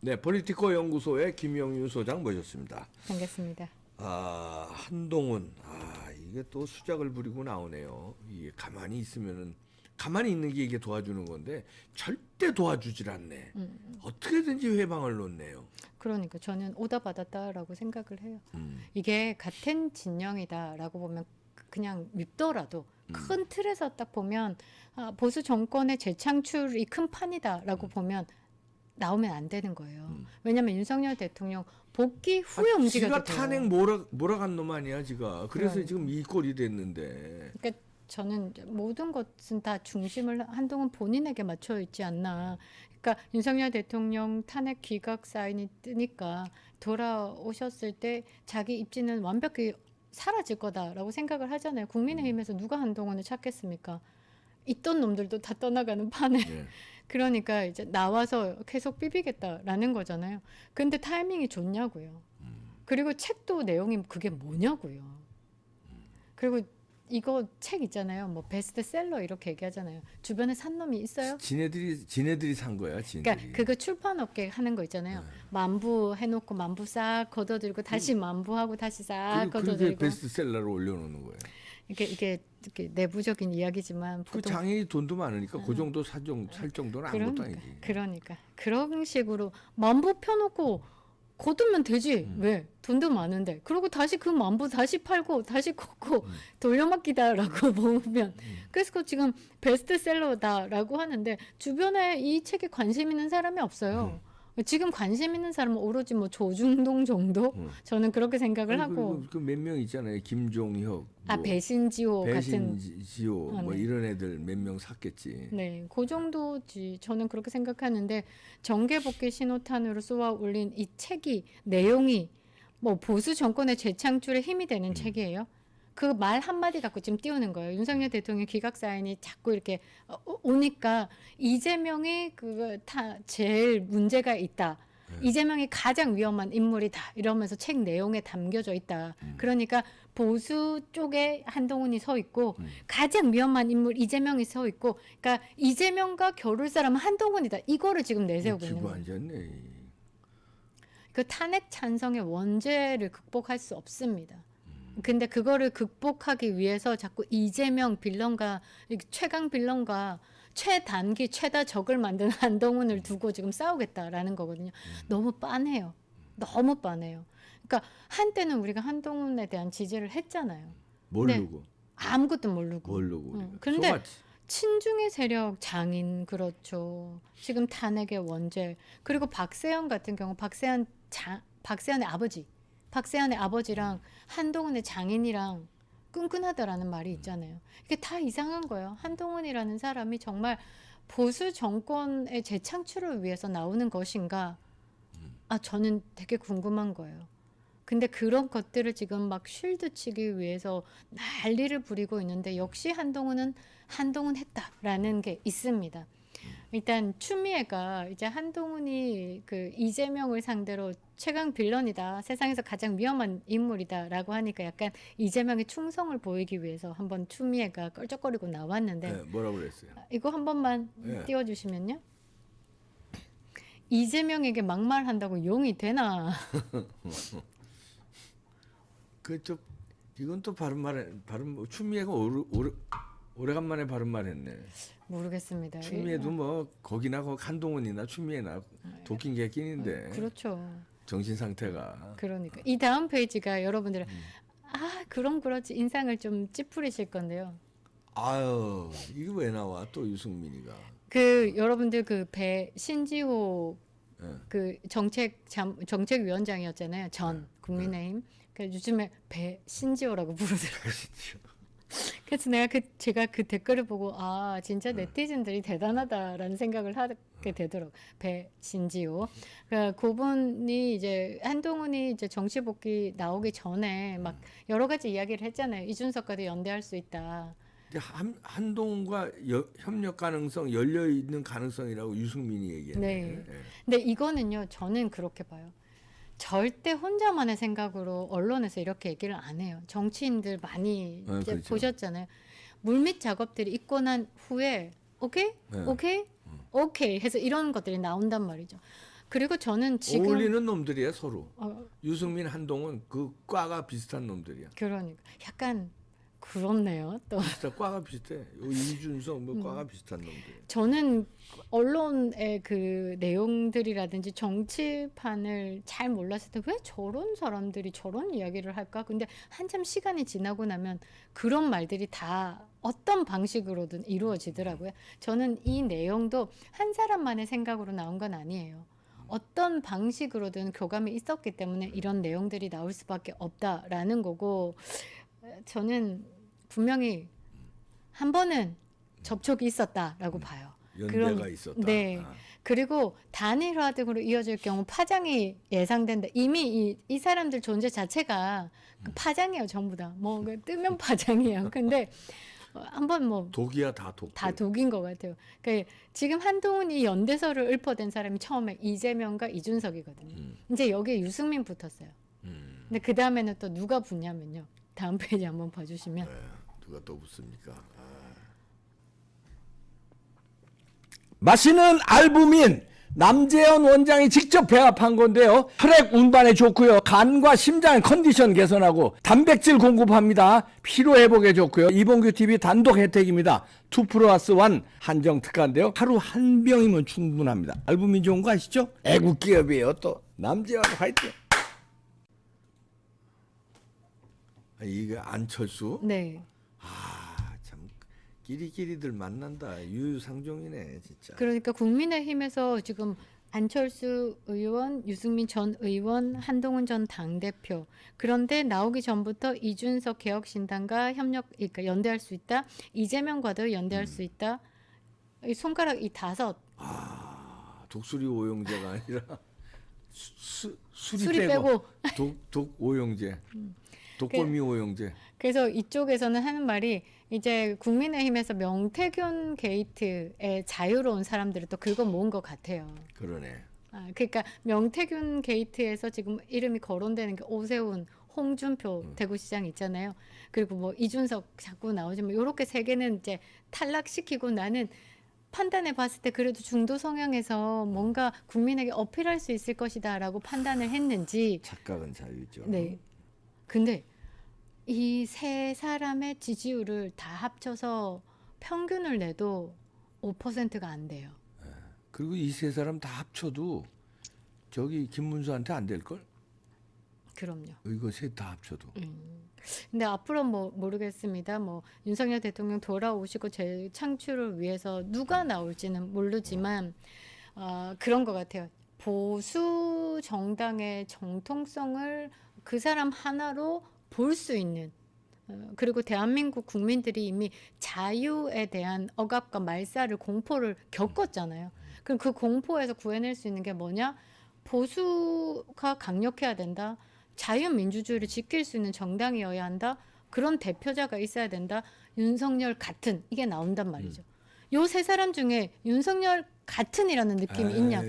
네, 폴리티코 연구소의 김영유 소장 모셨습니다. 반갑습니다. 한동훈, 이게 또 수작을 부리고 나오네요. 이게 가만히 있으면은 가만히 있는 게 이게 도와주는 건데 절대 도와주질 않네. 어떻게든지 회방을 놓네요. 그러니까 저는 오다 받았다라고 생각을 해요. 음, 이게 같은 진영이다라고 보면 그냥 밉더라도 큰 틀에서 딱 보면 보수 정권의 재창출이 큰 판이다라고 보면 나오면 안 되는 거예요. 왜냐하면 윤석열 대통령 복귀 후에 움직여도 지가 돼요. 탄핵 몰아간 놈 아니야, 지가. 그래서 그러니까. 지금 이 꼴이 됐는데. 그러니까 저는 이제 모든 것은 다 중심을 한동훈 본인에게 맞춰 있지 않나. 그러니까 윤석열 대통령 탄핵 기각 사인이 뜨니까 돌아오셨을 때 자기 입지는 완벽히 사라질 거다라고 생각을 하잖아요. 국민의힘에서 누가 한동훈을 찾겠습니까? 있던 놈들도 다 떠나가는 판에. 예. 그러니까 이제 나와서 계속 비비겠다라는 거잖아요. 근데 타이밍이 좋냐고요. 그리고 책도 내용이 그게 뭐냐고요. 그리고 이거 책 있잖아요. 뭐 베스트셀러 이렇게 얘기하잖아요. 주변에 산 놈이 있어요? 지네들이 산 거야, 지네들이. 그러니까 그거 출판업계 하는 거 있잖아요. 만부 해놓고 만부 싹 걷어들고 다시 만부하고 다시 싹 그게 걷어들고. 베스트셀러로 올려놓는 거예요. 이게 내부적인 이야기지만 그 보통 장인이 돈도 많으니까 그 정도 살 정도는 아무것도 아니지. 그러니까 그런 식으로 만부 펴놓고 거두면 되지. 왜? 돈도 많은데. 그리고 다시 그 만부 다시 팔고 다시 걷고 돌려막기다라고 보면 그래서 그 지금 베스트셀러다라고 하는데 주변에 이 책에 관심 있는 사람이 없어요. 지금 관심 있는 사람은 오로지 뭐 조중동 정도? 저는 그렇게 생각을 하고 그 몇 명 있잖아요. 김종혁, 배신지호 같은 배신지호 뭐 네. 이런 애들 몇 명 샀겠지. 네, 그 정도지. 저는 그렇게 생각하는데 정계복귀 신호탄으로 쏘아 올린 이 책이 내용이 뭐 보수 정권의 재창출에 힘이 되는 책이에요. 그 말 한마디 갖고 지금 띄우는 거예요. 윤석열 대통령 기각 사인이 자꾸 이렇게 오니까 이재명이 제일 문제가 있다. 이재명이 가장 위험한 인물이다. 이러면서 책 내용에 담겨져 있다. 그러니까 보수 쪽에 한동훈이 서 있고 가장 위험한 인물 이재명이 서 있고 그러니까 이재명과 겨룰 사람은 한동훈이다. 이거를 지금 내세우고 있는 거예요. 기관졌네. 그 탄핵 찬성의 원죄를 극복할 수 없습니다. 근데 그거를 극복하기 위해서 자꾸 이재명 빌런과 최강 빌런과 최단기 최다 적을 만든 한동훈을 두고 지금 싸우겠다라는 거거든요. 너무 빤해요. 너무 빤해요. 그러니까 한때는 우리가 한동훈에 대한 지지를 했잖아요. 모르고. 아무것도 모르고. 모르고 우리가. 근데 속았지. 친중의 세력 장인 그렇죠. 지금 탄핵의 원죄. 그리고 박세현 같은 경우 박세현의 아버지랑 한동훈의 장인이랑 끈끈하다라는 말이 있잖아요. 이게 다 이상한 거예요. 한동훈이라는 사람이 정말 보수 정권의 재창출을 위해서 나오는 것인가? 저는 되게 궁금한 거예요. 근데 그런 것들을 지금 막 쉴드 치기 위해서 난리를 부리고 있는데 역시 한동훈은 한동훈 했다라는 게 있습니다. 일단 추미애가 이제 한동훈이 그 이재명을 상대로 최강 빌런이다. 세상에서 가장 위험한 인물이다라고 하니까 약간 이재명의 충성을 보이기 위해서 한번 추미애가 껄쩍거리고 나왔는데 네, 뭐라고 그랬어요? 이거 한 번만 네. 띄워주시면요. 이재명에게 막말한다고 용이 되나? 이건 또 발음 추미애가 오래간만에 바른 말 했네. 모르겠습니다. 추미애도 뭐 거기나 한동훈이나 추미애나 도끼인 게 끼는데 그렇죠. 정신 상태가. 그러니까 이 다음 페이지가 여러분들은 그럼 그렇지 인상을 좀 찌푸리실 건데요. 아유, 이거 왜 나와 또 유승민이가. 여러분들 신지호 예. 정책위원장이었잖아요. 전 국민의힘. 요즘에 신지호라고 부르더라고요. 그래서 제가 그 댓글을 보고 진짜 네티즌들이 대단하다라는 생각을 하게 되더라고. 배신지호. 그러니까 그분이 이제 한동훈이 이제 정치 복귀 나오기 전에 막 여러 가지 이야기를 했잖아요. 이준석과도 연대할 수 있다. 한동훈과 협력 가능성 열려 있는 가능성이라고 유승민이 얘기했네. 네. 예. 근데 이거는요, 저는 그렇게 봐요. 절대 혼자만의 생각으로 언론에서 이렇게 얘기를 안 해요. 정치인들 많이 이제 그렇죠. 보셨잖아요. 물밑 작업들이 있고 난 후에 오케이? 네. 오케이? 오케이 해서 이런 것들이 나온단 말이죠. 그리고 저는 지금 어울리는 놈들이야 서로. 어, 유승민, 한동훈 그 과가 비슷한 놈들이야. 그러니까 약간 그렇네요. 또 비슷해, 과가 비슷해. 이준석 뭐 과가 비슷한 놈들. 저는 언론의 그 내용들이라든지 정치판을 잘 몰랐을 때 왜 저런 사람들이 저런 이야기를 할까? 근데 한참 시간이 지나고 나면 그런 말들이 다 어떤 방식으로든 이루어지더라고요. 저는 이 내용도 한 사람만의 생각으로 나온 건 아니에요. 어떤 방식으로든 교감이 있었기 때문에 이런 내용들이 나올 수밖에 없다라는 거고, 저는 분명히 한 번은 접촉이 있었다라고 봐요. 연대가 그럼- 있었다. 네. 아. 그리고 단일화 등으로 이어질 경우 파장이 예상된다. 이미 이 사람들 존재 자체가 그 파장이에요, 전부 다. 뭐 뜨면 파장이에요. 근데 한번 뭐 독이야 다 독. 다 독인 것 같아요. 지금 한동훈이 연대설을 읊어댄 사람이 처음에 이재명과 이준석이거든요. 이제 여기에 유승민 붙었어요. 근데 그 다음에는 또 누가 붙냐면요. 다음 페이지 한번 봐주시면 네, 누가 또 붙습니까? 마시는 알부민 남재현 원장이 직접 배합한 건데요. 혈액 운반에 좋고요. 간과 심장 컨디션 개선하고 단백질 공급합니다. 피로 회복에 좋고요. 이봉규 TV 단독 혜택입니다. 2+1 한정 특가인데요. 하루 한 병이면 충분합니다. 알부민 좋은 거 아시죠? 애국 기업이에요. 또 남재현 화이팅. 이게 안철수? 네. 참 끼리끼리들 만난다. 유유상종이네 진짜. 그러니까 국민의힘에서 지금 안철수 의원, 유승민 전 의원, 한동훈 전 당대표. 그런데 나오기 전부터 이준석 개혁신당과 그러니까 연대할 수 있다. 이재명과도 연대할 수 있다. 이 손가락 이 다섯. 독수리 오용제가 아니라 술이 술이 빼고, 빼고. 독 오용제. 독거미 오용제. 그래서 이쪽에서는 하는 말이 이제 국민의힘에서 명태균 게이트에 자유로운 사람들을 또 긁어 모은 것 같아요. 그러네. 그러니까 명태균 게이트에서 지금 이름이 거론되는 게 오세훈, 홍준표 대구시장 있잖아요. 그리고 뭐 이준석 자꾸 나오지만 요렇게 세 개는 이제 탈락시키고 나는 판단해 봤을 때 그래도 중도 성향에서 뭔가 국민에게 어필할 수 있을 것이다라고 판단을 했는지. 착각은 자유죠. 네. 근데 이 세 사람의 지지율을 다 합쳐서 평균을 내도 5%가 안 돼요. 그리고 이 세 사람 다 합쳐도 저기 김문수한테 안 될 걸? 그럼요. 이거 셋 다 합쳐도. 근데 앞으로 뭐 모르겠습니다. 뭐 윤석열 대통령 돌아오시고 재창출을 위해서 누가 나올지는 모르지만 그런 것 같아요. 보수 정당의 정통성을 그 사람 하나로 볼 수 있는 그리고 대한민국 국민들이 이미 자유에 대한 억압과 말살을 공포를 겪었잖아요. 그럼 그 공포에서 구해낼 수 있는 게 뭐냐? 보수가 강력해야 된다. 자유민주주의를 지킬 수 있는 정당이어야 한다. 그런 대표자가 있어야 된다. 윤석열 같은 이게 나온단 말이죠. 요 세 사람 중에 윤석열 같은이라는 느낌이 있냐고.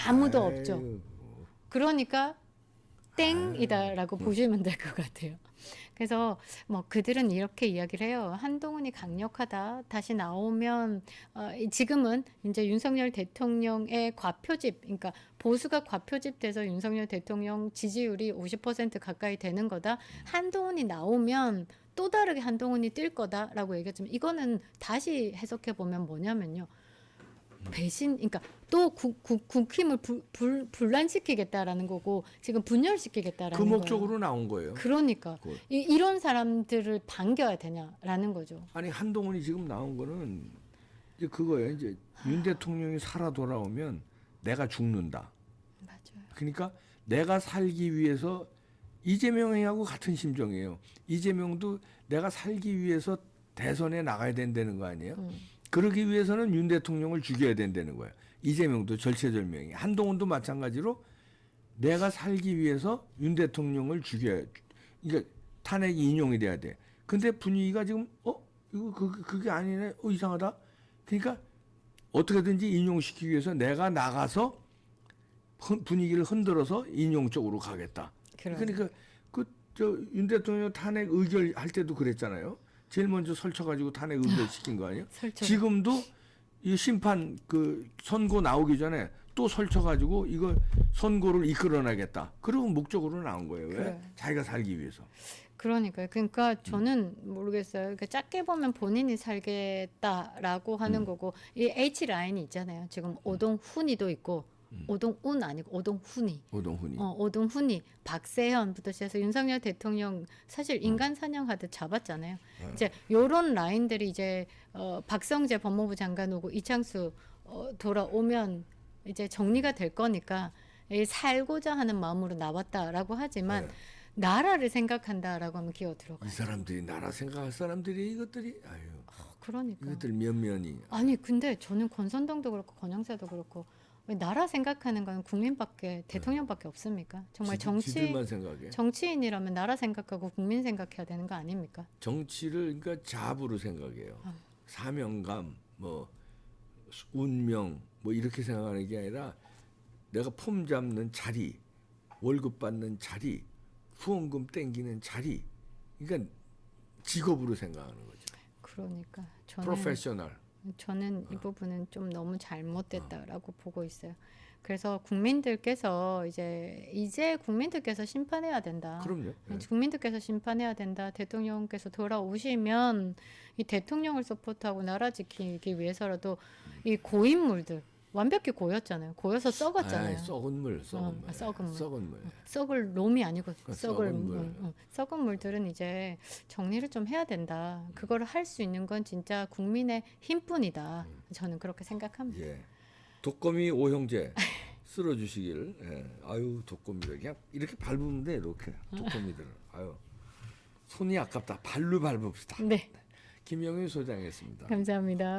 아무도 없죠. 그러니까 땡이다라고 보시면 될 것 같아요. 그래서 뭐 그들은 이렇게 이야기를 해요. 한동훈이 강력하다. 다시 나오면 지금은 이제 윤석열 대통령의 과표집, 그러니까 보수가 과표집돼서 윤석열 대통령 지지율이 50% 가까이 되는 거다. 한동훈이 나오면 또 다르게 한동훈이 뛸 거다라고 얘기했지만 이거는 다시 해석해 보면 뭐냐면요. 배신, 그러니까 또 국힘을 분란시키겠다라는 거고 지금 분열시키겠다라는 그 거예요. 목적으로 나온 거예요. 그러니까 그걸. 이런 사람들을 반겨야 되냐라는 거죠. 아니 한동훈이 지금 나온 거는 이제 그거예요. 이제 윤 대통령이 살아 돌아오면 내가 죽는다. 맞아요. 그러니까 내가 살기 위해서 이재명하고 같은 심정이에요. 이재명도 내가 살기 위해서 대선에 나가야 된다는 거 아니에요? 그러기 위해서는 윤 대통령을 죽여야 된다는 거예요. 이재명도 절체절명이. 한동훈도 마찬가지로 내가 살기 위해서 윤 대통령을 죽여야. 그러니까 탄핵이 인용이 돼야 돼. 근데 분위기가 지금 이거 그게 아니네. 이상하다. 그러니까 어떻게든지 인용시키기 위해서 내가 나가서 분위기를 흔들어서 인용 쪽으로 가겠다. 그러니까 윤 대통령 탄핵 의결할 때도 그랬잖아요. 제일 먼저 설쳐가지고 탄핵 의결시킨 거 아니에요? 지금도 이 심판 그 선고 나오기 전에 또 설쳐가지고 이거 선고를 이끌어내겠다. 그리고 목적으로 나온 거예요. 왜? 그래. 자기가 살기 위해서. 그러니까요. 그러니까 저는 모르겠어요. 그러니까 작게 보면 본인이 살겠다라고 하는 거고 이 H 라인이 있잖아요. 지금 오동훈이도 있고 오동운 아니고 오동훈이. 오동훈이. 오동훈이 박세현부터 시작해서 윤석열 대통령 사실 인간 사냥하듯 잡았잖아요. 이제 요런 라인들이 이제 박성재 법무부 장관 오고 이창수 돌아오면 이제 정리가 될 거니까 이 살고자 하는 마음으로 나왔다라고 하지만 네. 나라를 생각한다라고 하면 기어 이 들어가요. 사람들이 나라 생각할 사람들이 이것들이 아유 그러니까. 이것들 면면이 아니 근데 저는 권선동도 그렇고 권영사도 그렇고 왜 나라 생각하는 건 국민밖에 대통령밖에 없습니까? 정말 지들만 생각해. 정치인이라면 나라 생각하고 국민 생각해야 되는 거 아닙니까? 정치를 그러니까 자부로 생각해요. 사명감, 뭐 운명, 뭐 이렇게 생각하는 게 아니라 내가 폼 잡는 자리, 월급 받는 자리, 후원금 땡기는 자리, 그러니까 직업으로 생각하는 거죠. 그러니까 프로페셔널. 저는 이 부분은 좀 너무 잘못됐다라고 보고 있어요. 그래서 국민들께서 이제 국민들께서 심판해야 된다. 그럼요. 예. 국민들께서 심판해야 된다. 대통령께서 돌아오시면 이 대통령을 서포트하고 나라 지키기 위해서라도 이 고인물들 완벽히 고였잖아요. 고여서 썩었잖아요. 아이, 썩은 물, 썩은 물. 썩은 물. 썩은 물. 썩을 놈이 아니고 썩을 썩은 물. 물. 썩은 물들은 이제 정리를 좀 해야 된다. 그거를 할 수 있는 건 진짜 국민의 힘뿐이다. 저는 그렇게 생각합니다. 예. 독거미 오형제 쓸어주시길. 예. 아유 독거미들 그냥 이렇게 밟으면 돼 이렇게 독거미들은. 아유 손이 아깝다. 발로 밟읍시다. 네, 김영윤 소장이었습니다. 감사합니다.